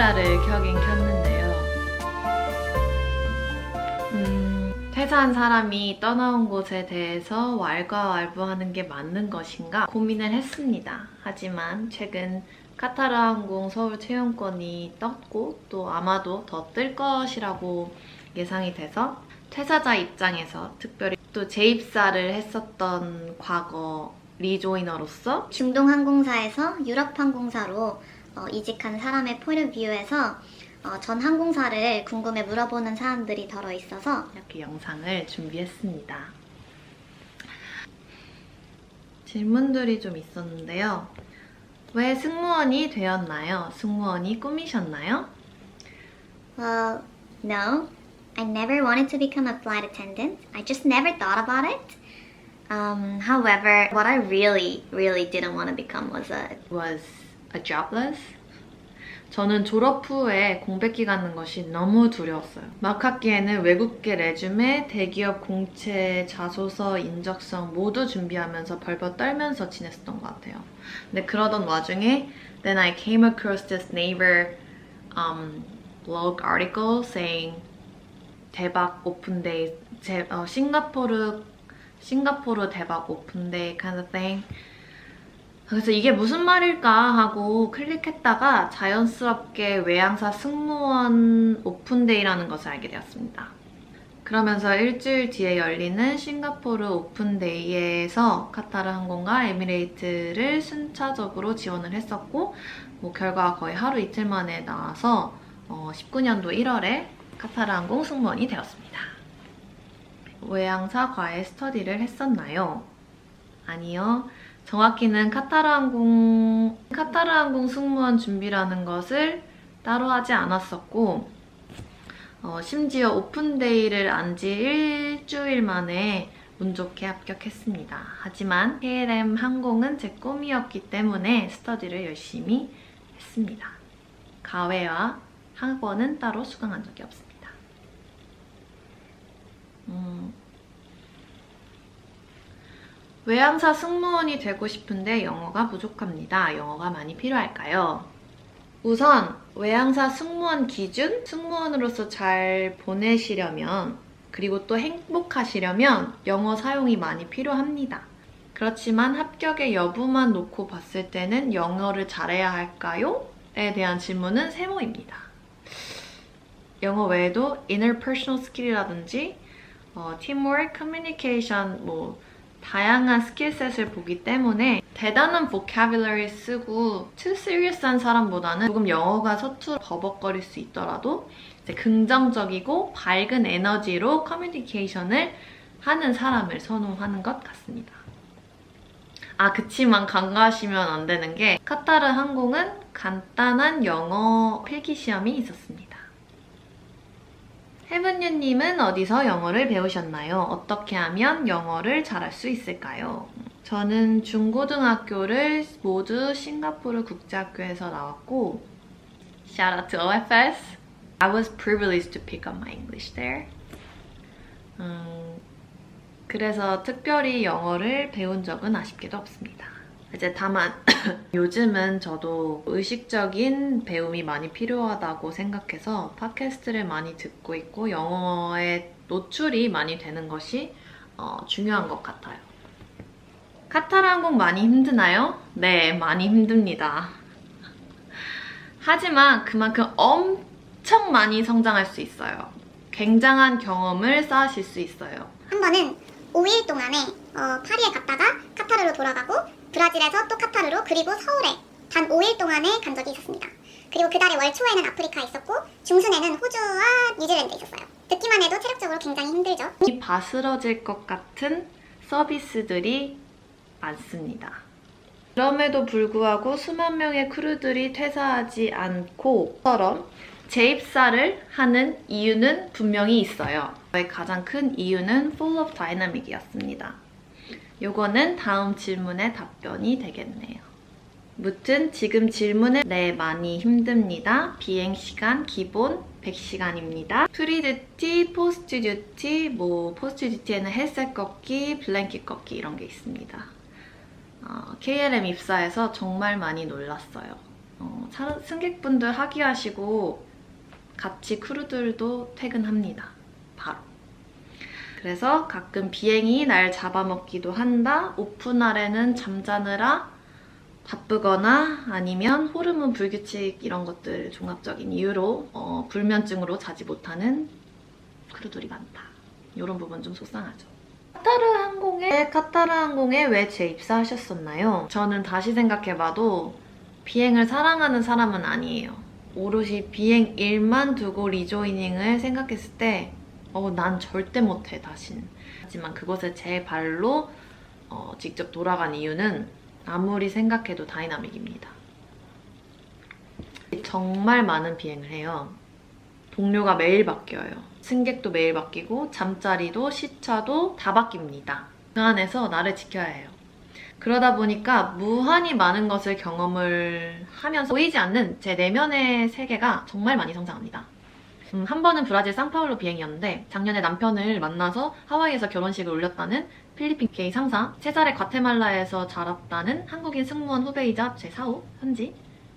카메라를 켜긴 켰는데요. 퇴사한 사람이 떠나온 곳에 대해서 왈가왈부하는 게 맞는 것인가 고민을 했습니다. 하지만 최근 카타르 항공 서울 체험권이 떴고 또 아마도 더 뜰 것이라고 예상이 돼서 퇴사자 입장에서 특별히 또 재입사를 했었던 과거 리조이너로서 중동항공사에서 유럽항공사로 이직한 사람의 포인트 뷰에서 전 항공사를 궁금해 물어보는 사람들이 덜어 있어서 이렇게 영상을 준비했습니다. 질문들이 좀 있었는데요. 왜 승무원이 되었나요? 승무원이 꿈이셨나요? Well, no. I never wanted to become a flight attendant. I just never thought about it. However, what I really didn't want to become was a jobless? 저는 졸업 후에 공백기 갖는 것이 너무 두려웠어요. 막 학기에는 외국계 레주메, 대기업 공채, 자소서, 인적성 모두 준비하면서 벌벌 떨면서 지냈었던 것 같아요. 근데 그러던 와중에 then I came across this Naver blog article saying 대박 오픈데이, 싱가포르 대박 오픈데이 kind of thing. 그래서 이게 무슨 말일까 하고 클릭했다가 자연스럽게 외항사 승무원 오픈데이라는 것을 알게 되었습니다. 그러면서 일주일 뒤에 열리는 싱가포르 오픈데이에서 카타르 항공과 에미레이트를 순차적으로 지원을 했었고 결과가 거의 하루 이틀 만에 나와서 19년도 1월에 카타르 항공 승무원이 되었습니다. 외항사 과외 스터디를 했었나요? 아니요. 정확히는 카타르 항공 승무원 준비라는 것을 따로 하지 않았었고 심지어 오픈데이를 안 지 일주일 만에 운 좋게 합격했습니다. 하지만 KLM 항공은 제 꿈이었기 때문에 스터디를 열심히 했습니다. 과외와 학원은 따로 수강한 적이 없습니다. 외항사 승무원이 되고 싶은데 영어가 부족합니다. 영어가 많이 필요할까요? 우선 외항사 승무원 기준, 승무원으로서 잘 보내시려면 그리고 또 행복하시려면 영어 사용이 많이 필요합니다. 그렇지만 합격의 여부만 놓고 봤을 때는 영어를 잘해야 할까요? 에 대한 질문은 세모입니다. 영어 외에도 interpersonal skill이라든지 teamwork, communication, 다양한 스킬셋을 보기 때문에 대단한 vocabulary 쓰고 too serious한 사람보다는 조금 영어가 서투러 버벅거릴 수 있더라도 이제 긍정적이고 밝은 에너지로 커뮤니케이션을 하는 사람을 선호하는 것 같습니다. 그치만 간과하시면 안 되는 게 카타르 항공은 간단한 영어 필기시험이 있었습니다. 해븐유님은 어디서 영어를 배우셨나요? 어떻게 하면 영어를 잘할 수 있을까요? 저는 중고등학교를 모두 싱가포르 국제학교에서 나왔고 Shout out to OFS. I was privileged to pick up my English there. 그래서 특별히 영어를 배운 적은 아쉽게도 없습니다. 이제 다만 요즘은 저도 의식적인 배움이 많이 필요하다고 생각해서 팟캐스트를 많이 듣고 있고 영어에 노출이 많이 되는 것이 중요한 것 같아요. 카타르 항공 많이 힘드나요? 네, 많이 힘듭니다. 하지만 그만큼 엄청 많이 성장할 수 있어요. 굉장한 경험을 쌓으실 수 있어요. 한 번은 5일 동안에 파리에 갔다가 카타르로 돌아가고 브라질에서 또 카타르로 그리고 서울에 단 5일 동안에 간 적이 있었습니다. 그리고 그달의 월 초에는 아프리카에 있었고 중순에는 호주와 뉴질랜드에 있었어요. 듣기만 해도 체력적으로 굉장히 힘들죠. 이 바스러질 것 같은 서비스들이 많습니다. 그럼에도 불구하고 수만 명의 크루들이 퇴사하지 않고 처럼 재입사를 하는 이유는 분명히 있어요. 저의 가장 큰 이유는 full of dynamic이었습니다. 요거는 다음 질문의 답변이 되겠네요. 무튼 지금 질문은 네, 많이 힘듭니다. 비행시간 기본 100시간입니다. 프리듀티, 포스트듀티, 포스트듀티에는 헬멧 걷기, 블랭킷 걷기 이런 게 있습니다. KLM 입사해서 정말 많이 놀랐어요. 승객분들 하기하시고 같이 크루들도 퇴근합니다. 바로. 그래서 가끔 비행이 날 잡아먹기도 한다. 오프날에는 잠자느라 바쁘거나 아니면 호르몬 불규칙 이런 것들 종합적인 이유로 불면증으로 자지 못하는 크루들이 많다. 이런 부분 좀 속상하죠. 카타르 항공에 왜 재입사하셨었나요? 저는 다시 생각해봐도 비행을 사랑하는 사람은 아니에요. 오롯이 비행 일만 두고 리조이닝을 생각했을 때 난 절대 못해 다신. 하지만 그곳에 제 발로 직접 돌아간 이유는 아무리 생각해도 다이나믹입니다. 정말 많은 비행을 해요. 동료가 매일 바뀌어요. 승객도 매일 바뀌고 잠자리도 시차도 다 바뀝니다. 그 안에서 나를 지켜야 해요. 그러다 보니까 무한히 많은 것을 경험을 하면서 보이지 않는 제 내면의 세계가 정말 많이 성장합니다. 한 번은 브라질 상파울로 비행이었는데 작년에 남편을 만나서 하와이에서 결혼식을 올렸다는 필리핀 게이 상사, 3살에 과테말라에서 자랐다는 한국인 승무원 후배이자 제 사우, 현지.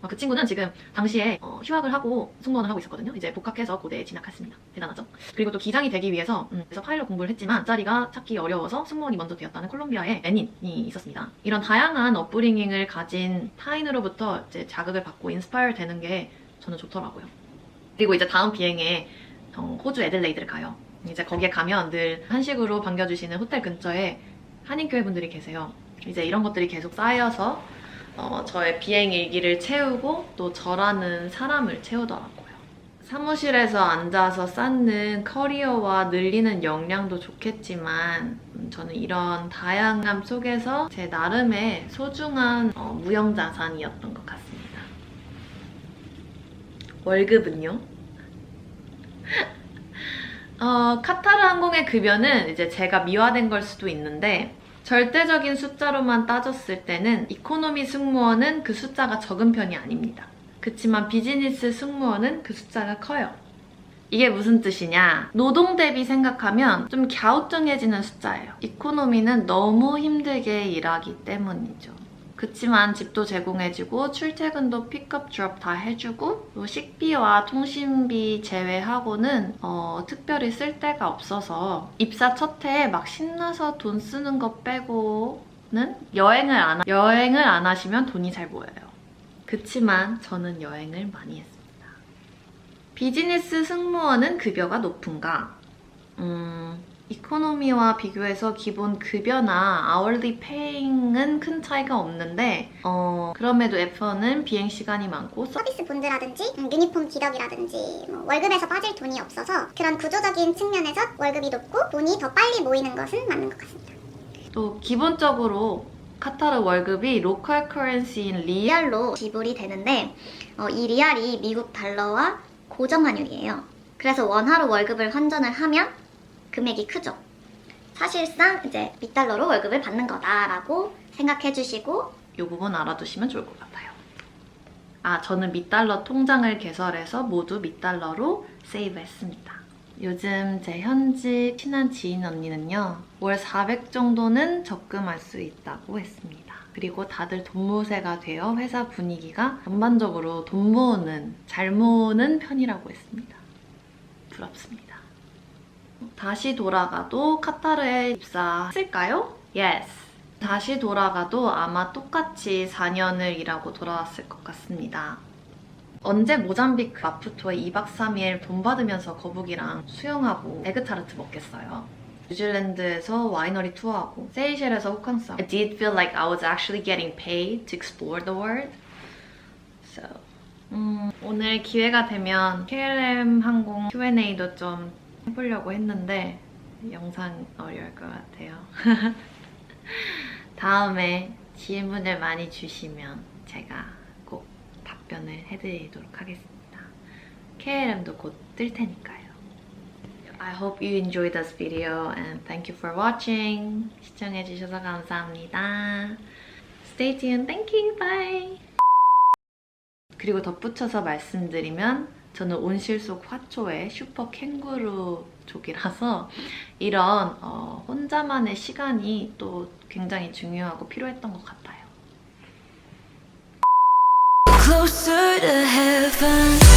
그 친구는 지금 당시에 휴학을 하고 승무원을 하고 있었거든요. 이제 복학해서 고대에 진학했습니다. 대단하죠? 그리고 또 기장이 되기 위해서 그래서 파일럿 공부를 했지만 자리가 찾기 어려워서 승무원이 먼저 되었다는 콜롬비아의 애닌이 있었습니다. 이런 다양한 업브링잉을 가진 타인으로부터 이제 자극을 받고 인스파이어 되는 게 저는 좋더라고요. 그리고 이제 다음 비행에 호주 애들레이드를 가요. 이제 거기에 가면 늘 한식으로 반겨주시는 호텔 근처에 한인교회 분들이 계세요. 이제 이런 것들이 계속 쌓여서 저의 비행 일기를 채우고 또 저라는 사람을 채우더라고요. 사무실에서 앉아서 쌓는 커리어와 늘리는 역량도 좋겠지만 저는 이런 다양함 속에서 제 나름의 소중한 무형자산이었던 것 같습니다. 월급은요? 카타르 항공의 급여는 이제 제가 미화된 걸 수도 있는데 절대적인 숫자로만 따졌을 때는 이코노미 승무원은 그 숫자가 적은 편이 아닙니다. 그치만 비즈니스 승무원은 그 숫자가 커요. 이게 무슨 뜻이냐? 노동 대비 생각하면 좀 갸우뚱해지는 숫자예요. 이코노미는 너무 힘들게 일하기 때문이죠. 그치만 집도 제공해주고 출퇴근도 픽업 드롭 다 해주고 또 식비와 통신비 제외하고는 특별히 쓸 데가 없어서 입사 첫 해에 막 신나서 돈 쓰는 거 빼고는 여행을 안 하시면 돈이 잘 모여요. 그치만 저는 여행을 많이 했습니다. 비즈니스 승무원은 급여가 높은가? 이코노미와 비교해서 기본 급여나 아워리 페이잉은 큰 차이가 없는데 그럼에도 F1은 비행 시간이 많고 서비스 본드라든지 유니폼 기덕이라든지 월급에서 빠질 돈이 없어서 그런 구조적인 측면에서 월급이 높고 돈이 더 빨리 모이는 것은 맞는 것 같습니다. 또 기본적으로 카타르 월급이 로컬 커런시인 리알로 지불이 되는데 이 리알이 미국 달러와 고정 환율이에요. 그래서 원화로 월급을 환전을 하면 금액이 크죠. 사실상 이제 밑달러로 월급을 받는 거다라고 생각해 주시고 이 부분 알아두시면 좋을 것 같아요. 저는 밑달러 통장을 개설해서 모두 밑달러로 세이브했습니다. 요즘 제 현직 친한 지인 언니는요. 월 400 정도는 적금할 수 있다고 했습니다. 그리고 다들 돈모세가 되어 회사 분위기가 전반적으로 돈 모으는, 잘 모으는 편이라고 했습니다. 부럽습니다. 다시 돌아가도 카타르에 입사했을까요? Yes. 다시 돌아가도 아마 똑같이 4년을 일하고 돌아왔을 것 같습니다. 언제 모잠비크 마푸토에 2박 3일 돈 받으면서 거북이랑 수영하고 에그타르트 먹겠어요? 뉴질랜드에서 와이너리 투어하고 세이셸에서 호캉스 하고 I did feel like I was actually getting paid to explore the world. So, 오늘 기회가 되면 KLM 항공 Q&A도 좀 해보려고 했는데 영상 어려울 것 같아요. 다음에 질문을 많이 주시면 제가 꼭 답변을 해드리도록 하겠습니다. KLM도 곧 뜰 테니까요. I hope you enjoyed this video and thank you for watching. 시청해주셔서 감사합니다. Stay tuned. Thank you. Bye. 그리고 덧붙여서 말씀드리면 저는 온실 속 화초의 슈퍼 캥거루족이라서 이런 혼자만의 시간이 또 굉장히 중요하고 필요했던 것 같아요. Closer fun.